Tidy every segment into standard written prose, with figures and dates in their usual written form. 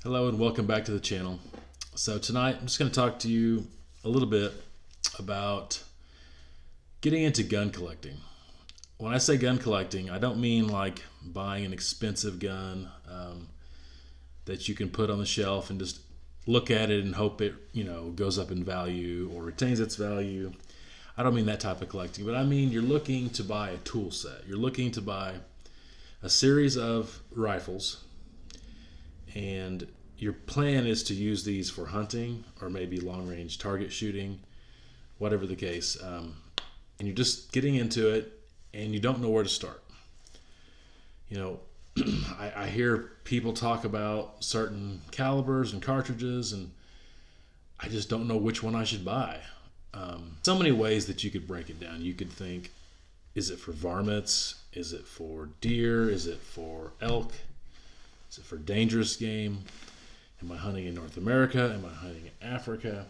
Hello and welcome back to the channel. So tonight I'm just going to talk to you a little bit about getting into gun collecting. When I say gun collecting, I don't mean like buying an expensive gun that you can put on the shelf and just look at it and hope it goes up in value or retains its value. I don't mean that type of collecting, but I mean you're looking to buy a tool set. You're looking to buy a series of rifles, and your plan is to use these for hunting or maybe long-range target shooting, whatever the case. And you're just getting into it and you don't know where to start. I hear people talk about certain calibers and cartridges, and I just don't know which one I should buy. So many ways that you could break it down. You could think, is it for varmints? Is it for deer? Is it for elk? Is it for dangerous game? Am I hunting in North America? Am I hunting in Africa?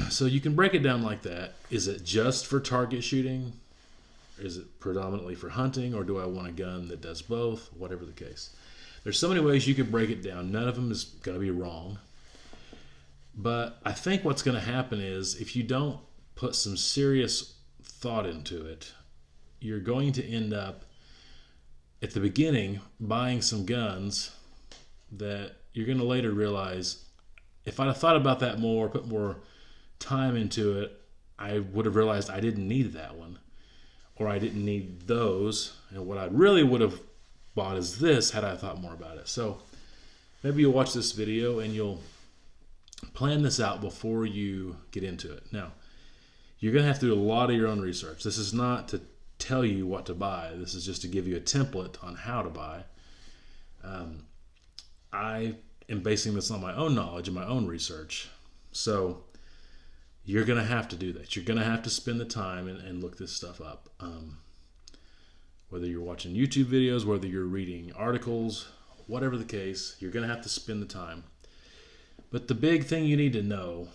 So you can break it down like that. Is it just for target shooting? Is it predominantly for hunting? Or do I want a gun that does both? Whatever the case. There's so many ways you could break it down. None of them is going to be wrong. But I think what's going to happen is if you don't put some serious thought into it, you're going to end up at the beginning buying some guns that you're going to later realize, if I'd have thought about that more, put more time into it, I would have realized I didn't need that one, or I didn't need those, and what I really would have bought is this had I thought more about it. So maybe you'll watch this video and you'll plan this out before you get into it. Now, you're going to have to do a lot of your own research. This is not to tell you what to buy. This is just to give you a template on how to buy. I am basing this on my own knowledge and my own research. So you're going to have to do that. You're going to have to spend the time and look this stuff up. Whether you're watching YouTube videos, whether you're reading articles, whatever the case, you're going to have to spend the time. But the big thing you need to know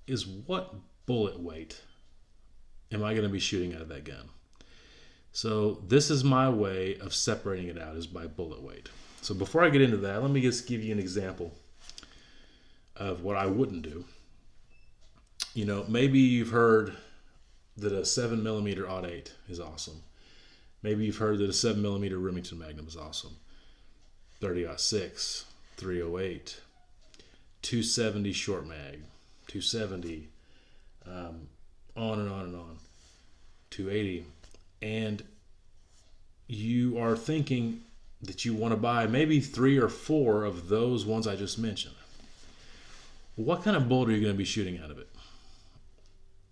is, what bullet weight am I going to be shooting out of that gun? So this is my way of separating it out, is by bullet weight. So before I get into that, let me just give you an example of what I wouldn't do. Maybe you've heard that a 7mm .08 is awesome. Maybe you've heard that a 7mm Remington Magnum is awesome. 30-06, 308, 270 short mag, 270, on and on and on, 280. And you are thinking that you want to buy maybe 3 or 4 of those ones I just mentioned. What kind of bullet are you going to be shooting out of it?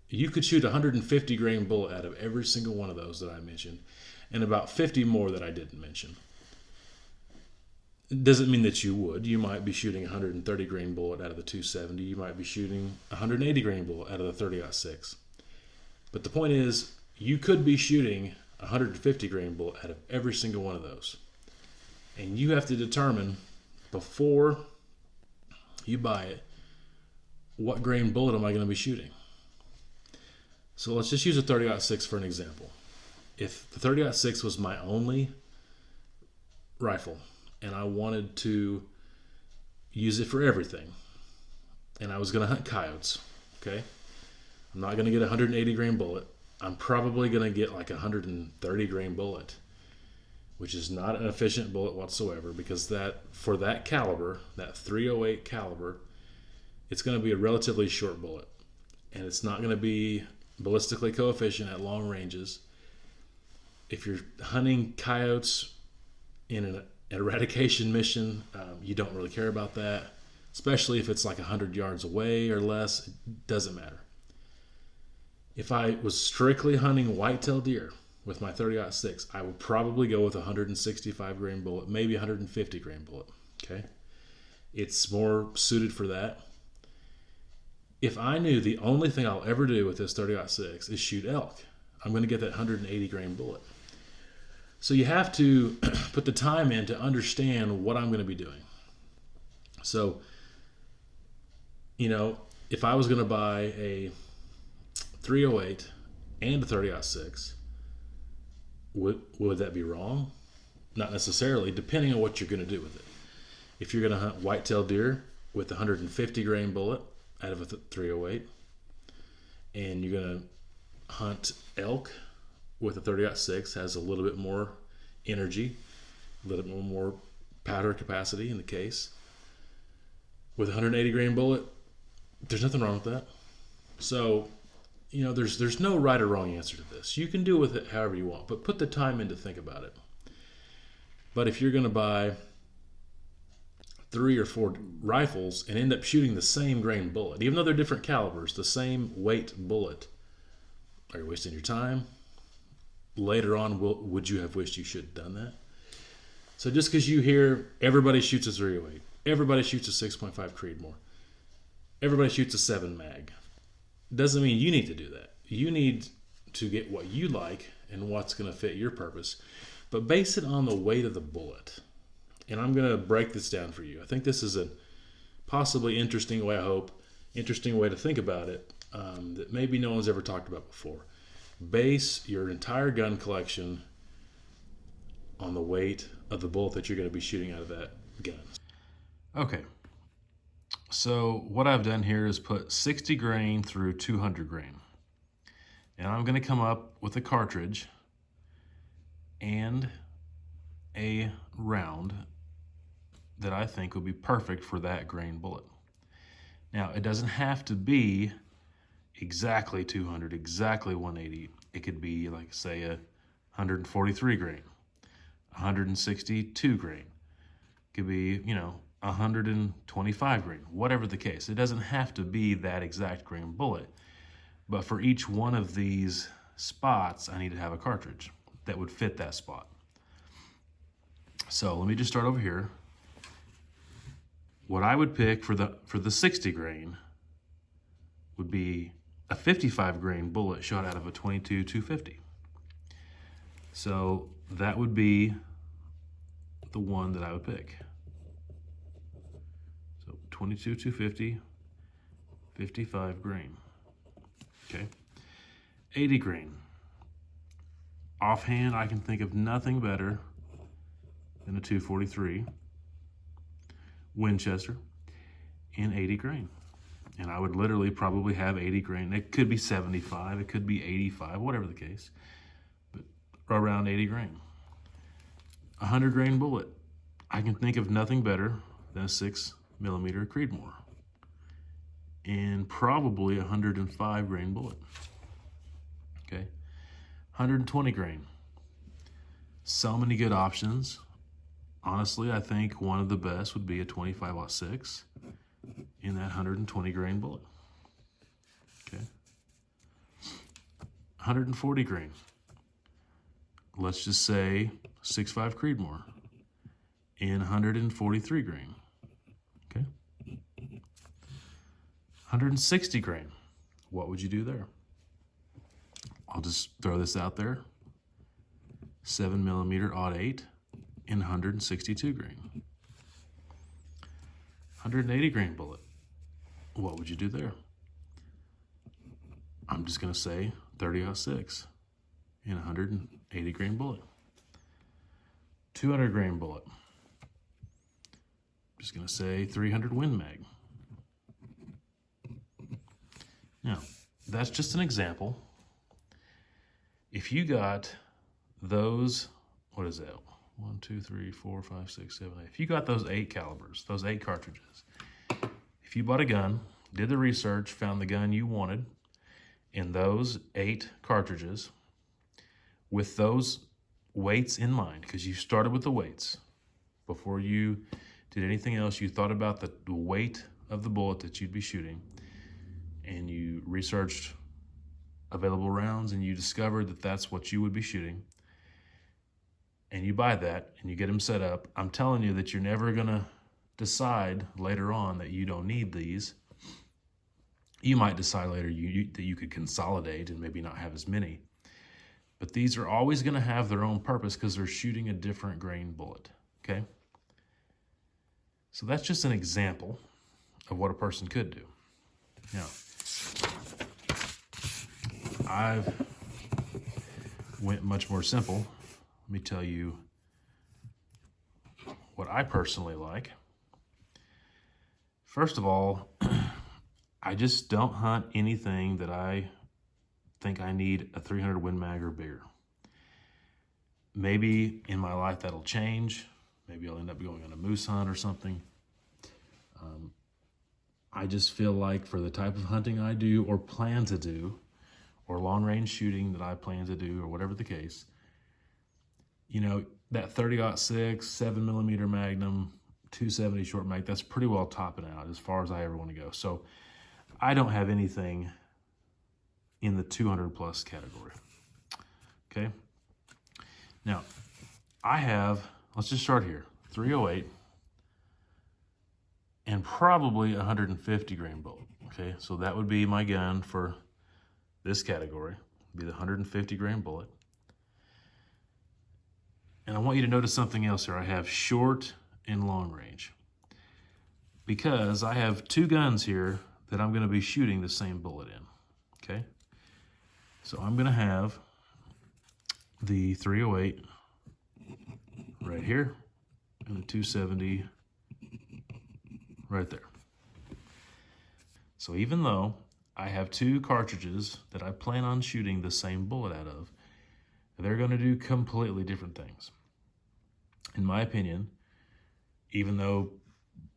You could shoot a 150 grain bullet out of every single one of those that I mentioned, and about 50 more that I didn't mention. It doesn't mean that you would. You might be shooting a 130 grain bullet out of the 270. You might be shooting a 180 grain bullet out of the 30-06. But the point is, you could be shooting a 150 grain bullet out of every single one of those. And you have to determine before you buy it, what grain bullet am I going to be shooting? So let's just use a 30-06 for an example. If the 30-06 was my only rifle and I wanted to use it for everything, and I was going to hunt coyotes, okay? I'm not going to get a 180 grain bullet. I'm probably going to get like a 130 grain bullet, which is not an efficient bullet whatsoever, because that, for that caliber, that 308 caliber, it's going to be a relatively short bullet, and it's not going to be ballistically coefficient at long ranges. If you're hunting coyotes in an eradication mission, you don't really care about that, especially if it's like 100 yards away or less. It doesn't matter. If I was strictly hunting whitetail deer with my 30-06, I would probably go with a 165 grain bullet, maybe 150 grain bullet. Okay, it's more suited for that. If I knew the only thing I'll ever do with this 30-06 is shoot elk, I'm going to get that 180 grain bullet. So you have to put the time in to understand what I'm going to be doing. So, if I was going to buy a 308 and a 30-06, would that be wrong? Not necessarily, depending on what you're going to do with it. If you're going to hunt whitetail deer with a 150 grain bullet out of a 308, and you're going to hunt elk with a 30-06, has a little bit more energy, a little bit more powder capacity in the case, with a 180 grain bullet, there's nothing wrong with that. So, there's no right or wrong answer to this. You can do with it however you want, but put the time in to think about it. But if you're going to buy 3 or 4 rifles and end up shooting the same grain bullet, even though they're different calibers, the same weight bullet, are you wasting your time? Later on, would you have wished you should have done that? So just because you hear everybody shoots a 308, everybody shoots a 6.5 Creedmoor, everybody shoots a 7 mag, doesn't mean you need to do that. You need to get what you like and what's going to fit your purpose, but base it on the weight of the bullet. And I'm going to break this down for you. I think this is a possibly interesting way, interesting way to think about it, that maybe no one's ever talked about before. Base your entire gun collection on the weight of the bullet that you're going to be shooting out of that gun. Okay, so what I've done here is put 60 grain through 200 grain. And I'm going to come up with a cartridge and a round that I think would be perfect for that grain bullet. Now, it doesn't have to be exactly 200, exactly 180. It could be, like, say, a 143 grain, 162 grain. It could be, 125 grain, whatever the case. It doesn't have to be that exact grain bullet, but for each one of these spots, I need to have a cartridge that would fit that spot. So let me just start over here. What I would pick for the 60 grain would be a 55 grain bullet shot out of a 22-250. So that would be the one that I would pick. So 22-250, 55 grain. Okay. 80 grain. Offhand, I can think of nothing better than a 243 Winchester in 80 grain. And I would literally probably have 80 grain. It could be 75, it could be 85, whatever the case, but around 80 grain. 100 grain bullet. I can think of nothing better than a 6mm Creedmoor and probably 105 grain bullet. Okay, 120 grain. So many good options. Honestly, I think one of the best would be a 25-06 in that 120 grain bullet. Okay. 140 grain. Let's just say 6.5 Creedmoor in 143 grain. Okay. 160 grain. What would you do there? I'll just throw this out there. 7mm odd 8 in 162 grain. 180 grain bullet. What would you do there? I'm just going to say 30-06 in 180 grain bullet. 200 grain bullet. Just going to say 300 Win Mag. Now, that's just an example. If you got those, what is that? 1, 2, 3, 4, 5, 6, 7, 8. If you got those 8 calibers, those 8 cartridges, if you bought a gun, did the research, found the gun you wanted in those 8 cartridges with those weights in mind, because you started with the weights. Before you did anything else, you thought about the weight of the bullet that you'd be shooting, and you researched available rounds, and you discovered that that's what you would be shooting, and you buy that and you get them set up. I'm telling you that you're never gonna decide later on that you don't need these. You might decide later that you could consolidate and maybe not have as many, but these are always gonna have their own purpose because they're shooting a different grain bullet, okay? So that's just an example of what a person could do. Now, I've went much more simple. Let me tell you what I personally like. First of all, I just don't hunt anything that I think I need a 300 Win Mag or bigger. Maybe in my life that'll change. Maybe I'll end up going on a moose hunt or something. I just feel like for the type of hunting I do or plan to do, or long range shooting that I plan to do, or whatever the case, you know, that 30-06, 7mm Magnum, 270 short mag, that's pretty well topping out as far as I ever want to go. So I don't have anything in the 200 plus category. Okay. Now I have, let's just start here, 308 and probably a 150 grain bullet. Okay. So that would be my gun for this category, be the 150 grain bullet. And I want you to notice something else here. I have short and long range because I have two guns here that I'm going to be shooting the same bullet in. Okay. So I'm going to have the 308 right here and the 270 right there. So even though I have two cartridges that I plan on shooting the same bullet out of, they're going to do completely different things. In my opinion, even though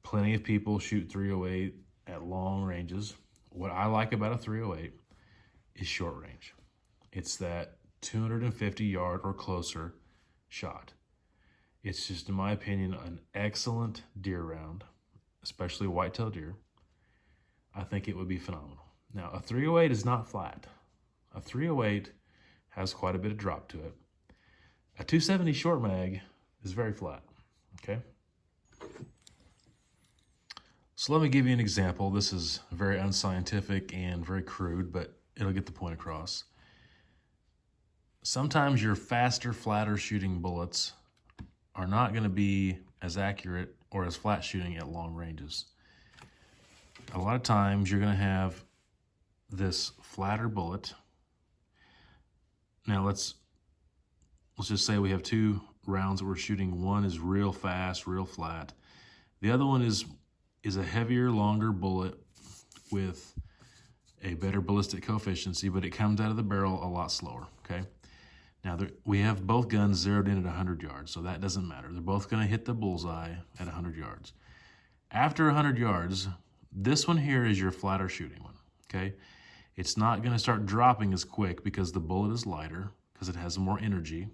plenty of people shoot 308 at long ranges, what I like about a 308 is short range. It's that 250 yard or closer shot. It's just, in my opinion, an excellent deer round, especially whitetail deer. I think it would be phenomenal. Now, a 308 is not flat. A 308 has quite a bit of drop to it. A 270 short mag is very flat, okay? So let me give you an example. This is very unscientific and very crude, but it'll get the point across. Sometimes your faster, flatter shooting bullets are not going to be as accurate or as flat shooting at long ranges. A lot of times you're going to have this flatter bullet. Now let's just say we have two rounds that we're shooting. One is real fast, real flat. The other one is a heavier, longer bullet with a better ballistic coefficient, but it comes out of the barrel a lot slower, okay? Now, we have both guns zeroed in at 100 yards, so that doesn't matter. They're both going to hit the bullseye at 100 yards. After 100 yards, this one here is your flatter shooting one, okay? It's not going to start dropping as quick because the bullet is lighter, because it has more energy.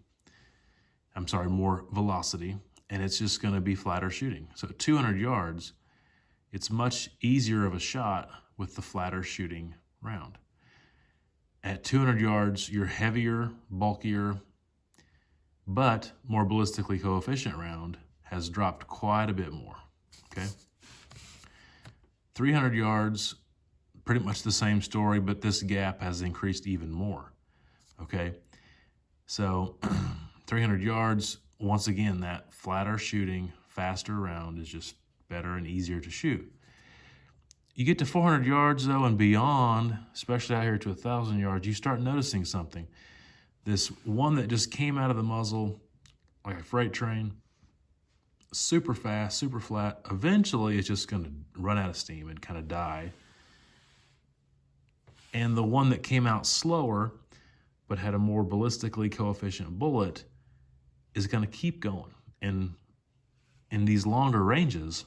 I'm sorry, more velocity, and it's just going to be flatter shooting. So at 200 yards, it's much easier of a shot with the flatter shooting round. At 200 yards, your heavier, bulkier, but more ballistically coefficient round has dropped quite a bit more, okay? 300 yards, pretty much the same story, but this gap has increased even more, okay? So 300 yards, once again, that flatter shooting, faster round is just better and easier to shoot. You get to 400 yards though and beyond, especially out here to 1,000 yards, you start noticing something. This one that just came out of the muzzle like a freight train, super fast, super flat, eventually it's just going to run out of steam and kind of die. And the one that came out slower but had a more ballistically coefficient bullet is going to keep going. And in these longer ranges,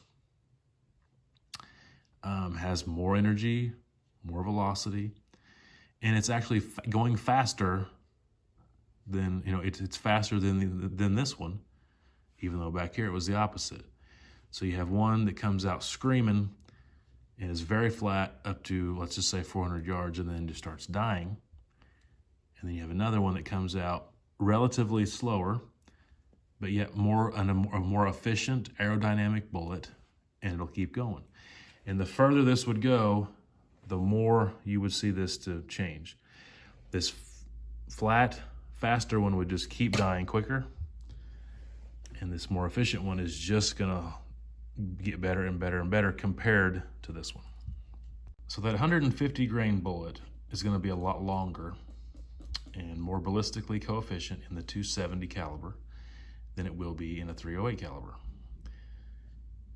has more energy, more velocity, and it's actually going faster than, it's faster than this one, even though back here it was the opposite. So you have one that comes out screaming and is very flat up to, let's just say 400 yards, and then just starts dying. And then you have another one that comes out relatively slower, but yet a more efficient aerodynamic bullet, and it'll keep going. And the further this would go, the more you would see this to change. This flat, faster one would just keep dying quicker, and this more efficient one is just gonna get better and better and better compared to this one. So that 150 grain bullet is gonna be a lot longer and more ballistically coefficient in the 270 caliber than it will be in a 308 caliber.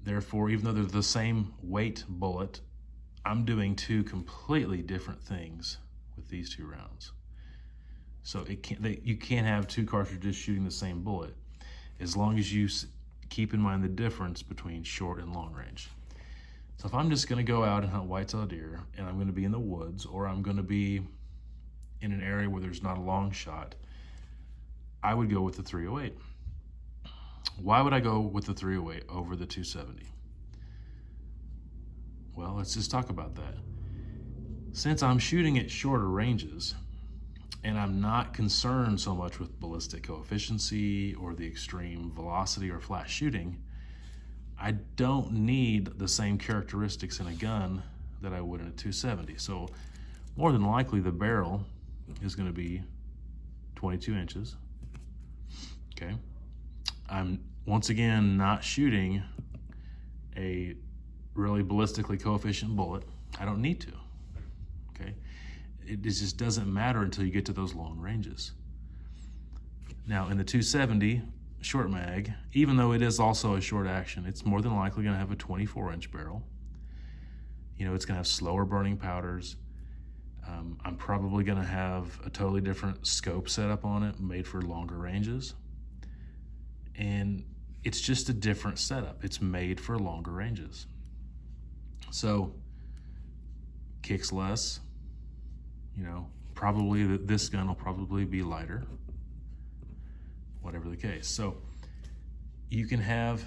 Therefore, even though they're the same weight bullet, I'm doing two completely different things with these two rounds. So you can't have two cartridges shooting the same bullet, as long as you keep in mind the difference between short and long range. So if I'm just going to go out and hunt whitetail deer, and I'm going to be in the woods, or I'm going to be in an area where there's not a long shot, I would go with the 308. Why would I go with the 308 over the 270? Well, let's just talk about that. Since I'm shooting at shorter ranges, and I'm not concerned so much with ballistic coefficiency or the extreme velocity or flash shooting, I don't need the same characteristics in a gun that I would in a 270. So more than likely the barrel is going to be 22 inches. Okay. I'm once again not shooting a really ballistically coefficient bullet. I don't need to. Okay. It just doesn't matter until you get to those long ranges. Now in the 270 short mag, even though it is also a short action, it's more than likely going to have a 24-inch barrel. You know, it's going to have slower burning powders. I'm probably going to have a totally different scope setup on it, made for longer ranges. And it's just a different setup. It's made for longer ranges. So, kicks less. You know, probably this gun will probably be lighter, whatever the case. So you can have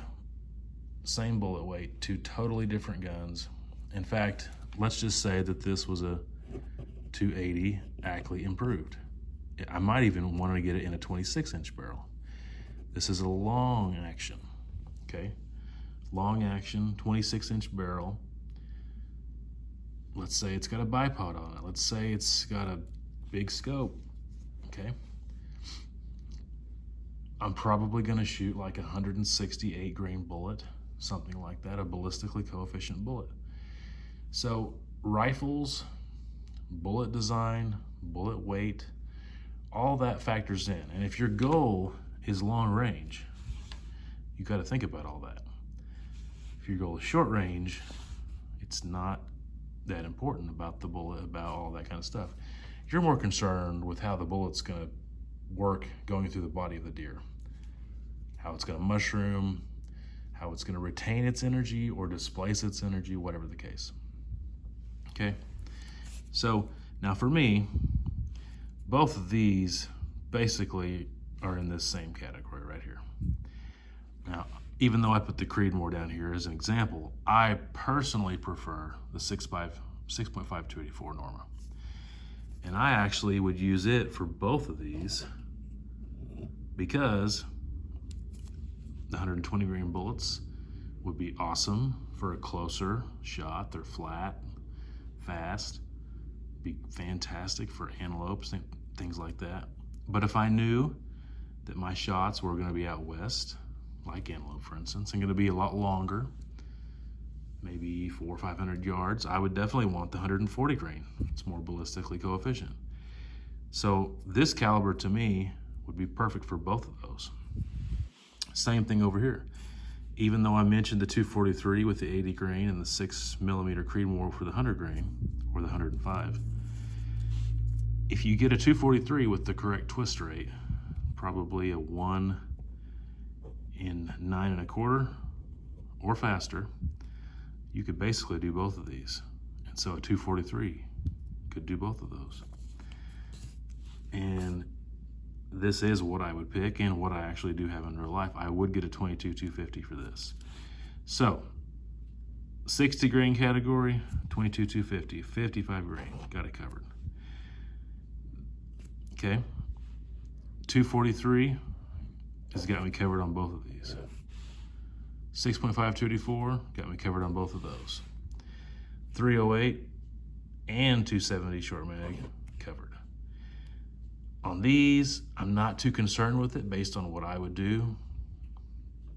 same bullet weight, two totally different guns. In fact, let's just say that this was a 280 Ackley improved. I might even want to get it in a 26-inch barrel. This is a long action, okay? Long action, 26-inch barrel. Let's say it's got a bipod on it. Let's say it's got a big scope, okay? I'm probably gonna shoot like a 168 grain bullet, something like that, a ballistically coefficient bullet. So rifles, bullet design, bullet weight, all that factors in. And if your goal is long range, you gotta think about all that. If your goal is short range, it's not that important about the bullet, about all that kind of stuff. You're more concerned with how the bullet's gonna work going through the body of the deer, how it's gonna mushroom, how it's gonna retain its energy or displace its energy, whatever the case. Okay, so now for me, both of these basically are in this same category right here. Now, even though I put the Creedmoor down here as an example, I personally prefer the 6.5 284 Norma. And I actually would use it for both of these because the 120 grain bullets would be awesome for a closer shot. They're flat, fast, be fantastic for antelopes, things like that. But if I knew that my shots were gonna be out west, like antelope for instance, and gonna be a lot longer, maybe 400 or 500 yards, I would definitely want the 140 grain. It's more ballistically coefficient. So this caliber to me would be perfect for both of those. Same thing over here. Even though I mentioned the 243 with the 80 grain and the 6mm Creedmoor for the 100 grain, or the 105, if you get a 243 with the correct twist rate, probably a 1 in 9 1/4 or faster, you could basically do both of these. And so a 243 could do both of those. And this is what I would pick and what I actually do have in real life. I would get a 22 250 for this. So 60 grain category, 22 250, 55 grain, got it covered. Okay, 243 has got me covered on both of these. 6.5 284 got me covered on both of those. 308 and 270 short mag covered. On these, I'm not too concerned with it based on what I would do.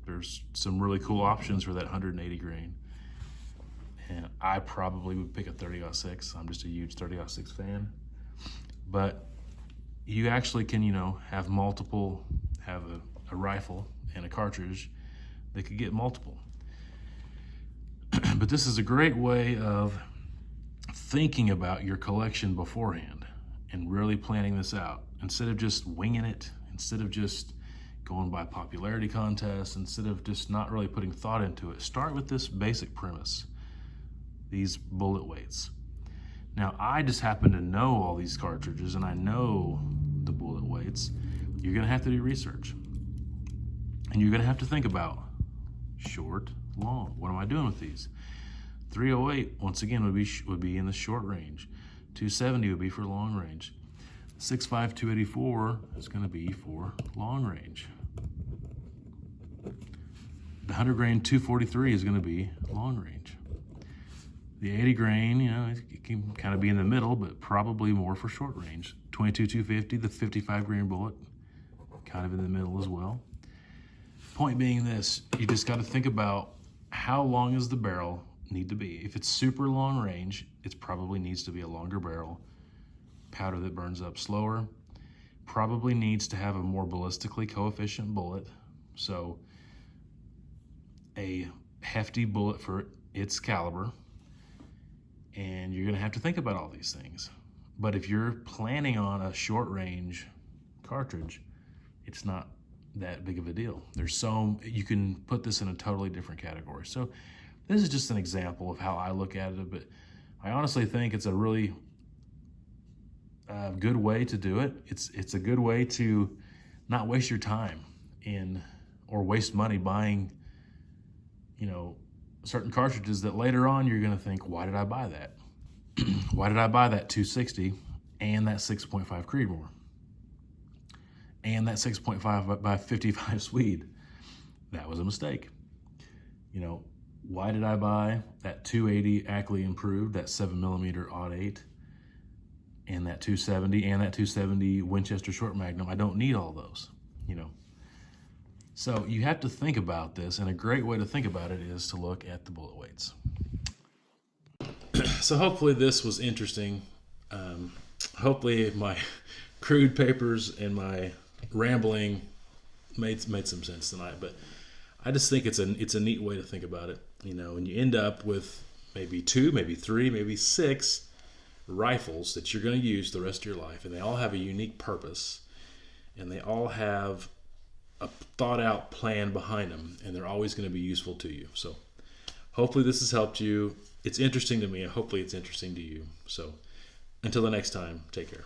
There's some really cool options for that 180 grain. And I probably would pick a 30-06. I'm just a huge 30-06 fan. But you actually can, you know, have a rifle and a cartridge that could get multiple. But this is a great way of thinking about your collection beforehand and really planning this out. Instead of just winging it, instead of just going by popularity contests, instead of just not really putting thought into it, start with this basic premise, these bullet weights. Now, I just happen to know all these cartridges and I know the bullet weights. You're gonna have to do research. And you're gonna have to think about short, long. What am I doing with these? 308, once again, would be in the short range. 270 would be for long range. 6.5 284 is going to be for long range. The 100 grain 243 is going to be long range. The 80 grain, it can kind of be in the middle, but probably more for short range. 22 250, the 55 grain bullet, kind of in the middle as well. Point being this, you just got to think about how long does the barrel need to be. If it's super long range, it probably needs to be a longer barrel, powder that burns up slower, probably needs to have a more ballistically coefficient bullet, so a hefty bullet for its caliber, and you're going to have to think about all these things. But if you're planning on a short range cartridge, it's not that big of a deal. You can put this in a totally different category. So this is just an example of how I look at it, but I honestly think it's a really good way to do it. It's a good way to not waste your time or waste money buying, certain cartridges that later on you're going to think, why did I buy that? Why did I buy that 260 and that 6.5 Creedmoor and that 6.5 by 55 Swede? That was a mistake. Why did I buy that 280 Ackley Improved, that 7mm Odd 8, and that 270 and that 270 Winchester Short Magnum? I don't need all those, So you have to think about this, and a great way to think about it is to look at the bullet weights. So hopefully this was interesting. Hopefully my crude papers and my rambling made some sense tonight, but I just think it's a neat way to think about it, and you end up with maybe 2, maybe 3, maybe 6 rifles that you're going to use the rest of your life, and they all have a unique purpose, and they all have a thought out plan behind them, and they're always going to be useful to you. So hopefully this has helped you. It's interesting to me. Hopefully it's interesting to you. So until the next time, take care.